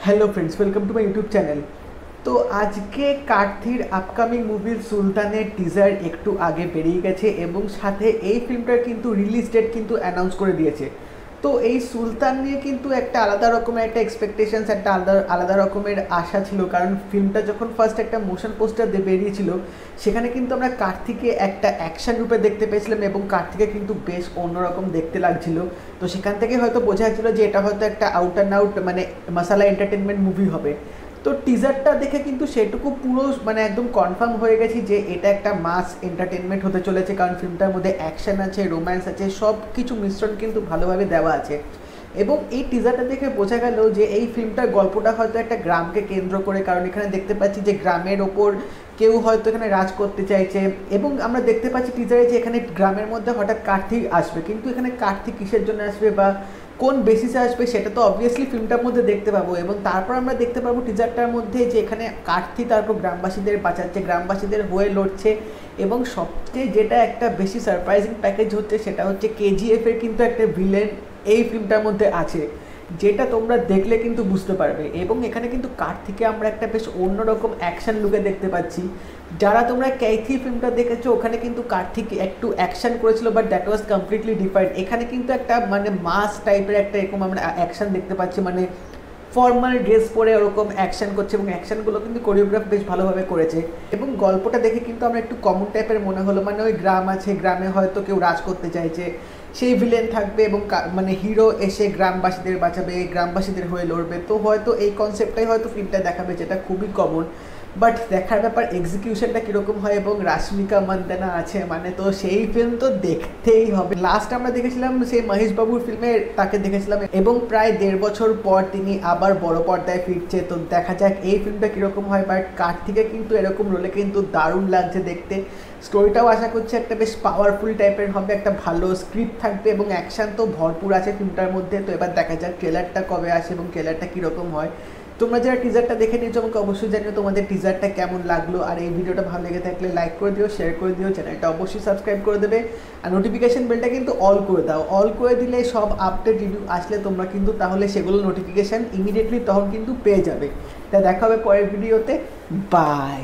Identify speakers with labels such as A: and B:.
A: Hello friends, welcome to my YouTube channel. तो আজকে কার্থির upcoming মুভির সুলতানের টিজার একটু আগে বেরিয়ে গেছে এবং সাথে এই ফিল্মটার কিন্তু রিলিজ ডেট কিন্তু অ্যানাউন্স করে দিয়েছে। তো এই সুলতান নিয়ে কিন্তু একটা আলাদা রকমের একটা এক্সপেকটেশনস, একটা আলাদা আলাদা রকমের আশা ছিল, কারণ ফিল্মটা যখন ফার্স্ট একটা মোশন পোস্টার বেরিয়েছিল সেখানে কিন্তু আমরা কার্থিকে একটা অ্যাকশন রূপে দেখতে পেয়েছিলাম এবং কার্থিকে কিন্তু বেশ অন্যরকম দেখতে লাগছিল। তো সেখান থেকে হয়তো বোঝা যাচ্ছিল যে এটা হয়তো একটা আউট অ্যান্ড আউট মানে মশালা এন্টারটেনমেন্ট মুভি হবে। তো টিজারটা দেখে কিন্তু সেটুকু পুরো মানে একদম কনফার্ম হয়ে গেছি যে এটা একটা মাস এন্টারটেনমেন্ট হতে চলেছে, কারণ ফিল্মটার মধ্যে অ্যাকশন আছে, রোম্যান্স আছে, সব কিছু মিশ্রণ কিন্তু ভালোভাবে দেওয়া আছে। এবং এই টিজারটা দেখে বোঝা গেল যে এই ফিল্মটার গল্পটা হয়তো একটা গ্রামকে কেন্দ্র করে, কারণ এখানে দেখতে পাচ্ছি যে গ্রামের ওপর কেউ হয়তো এখানে রাজ করতে চাইছে এবং আমরা দেখতে পাচ্ছি টিজারে যে এখানে গ্রামের মধ্যে হঠাৎ কার্তিক আসবে, কিন্তু এখানে কার্তিক কিসের জন্য আসবে বা কোন বেসিসে আসবে সেটা তো অবভিয়াসলি ফিল্মটার মধ্যে দেখতে পাবো। এবং তারপর আমরা দেখতে পাবো টিজারটার মধ্যে যে এখানে কার্তিক তারপর গ্রামবাসীদের বাঁচাচ্ছে, গ্রামবাসীদের হয়ে লড়ছে। এবং সবচেয়ে যেটা একটা বেশি সারপ্রাইজিং প্যাকেজ হচ্ছে সেটা হচ্ছে কেজিএফের কিন্তু একটা ভিলেন এই ফিল্মটার মধ্যে আছে, যেটা তোমরা দেখলে কিন্তু বুঝতে পারবে। এবং এখানে কিন্তু কার্তিকে আমরা একটা বেশ অন্যরকম অ্যাকশন লুকে দেখতে পাচ্ছি। যারা তোমরা ক্যাথি ফিল্মটা দেখেছো ওখানে কিন্তু কার্তিক একটু অ্যাকশন করেছিল, but that was completely different. এখানে কিন্তু একটা মানে মাস টাইপের একটা এরকম আমরা অ্যাকশন দেখতে পাচ্ছি, মানে ফর্মাল ড্রেস পরে ওরকম অ্যাকশন করছে এবং অ্যাকশনগুলো কিন্তু কোরিওগ্রাফ বেশ ভালোভাবে করেছে। এবং গল্পটা দেখে কিন্তু আমরা একটু কমন টাইপের মনে হলো, মানে ওই গ্রাম আছে, গ্রামে হয়তো কেউ রাজ করতে চাইছে, সেই ভিলেন থাকবে এবং মানে হিরো এসে গ্রামবাসীদের বাঁচাবে, গ্রামবাসীদের হয়ে লড়বে। তো হয়তো এই কনসেপ্টটাই হয়তো ফিল্মটা দেখাবে, যেটা খুবই কমন। বাট দেখার ব্যাপার এক্সিকিউশনটা কীরকম হয়, এবং রাশমিকা মান্দানা আছে মানে, তো সেই ফিল্ম তো দেখতেই হবে। লাস্ট আমরা দেখেছিলাম সেই মহেশ বাবুর ফিল্মে তাকে দেখেছিলাম এবং প্রায় 1.5 বছর পর তিনি আবার বড় পর্দায় ফিরছে। তো দেখা যাক এই ফিল্মটা কীরকম হয়। বাট কার্তিকে কিন্তু এরকম রোলে কিন্তু দারুণ লাগছে দেখতে। স্টোরিটাও আশা করছি একটা বেশ পাওয়ারফুল টাইপের হবে, একটা ভালো স্ক্রিপ্ট থাকবে এবং অ্যাকশান তো ভরপুর আছে ফিল্মটার মধ্যে। তো এবার দেখা যাক ট্রেলারটা কবে আসে এবং ট্রেলারটা কীরকম হয়। তোমরা যারা টিজারটা দেখে নিয়েছো আমাকে অবশ্যই জানিও তোমাদের টিজারটা কেমন লাগলো। আর এই ভিডিওটা ভালো লেগে থাকলে লাইক করে দিও, শেয়ার করে দিও, চ্যানেলটা অবশ্যই সাবস্ক্রাইব করে দেবে। আর নোটিফিকেশান বেলটা কিন্তু অল করে দাও। অল করে দিলে সব আপডেট রিভিউ আসলে তোমরা কিন্তু তাহলে সেগুলো নোটিফিকেশান ইমিডিয়েটলি তখন কিন্তু পেয়ে যাবে। তা দেখা হবে পরের ভিডিওতে। বাই।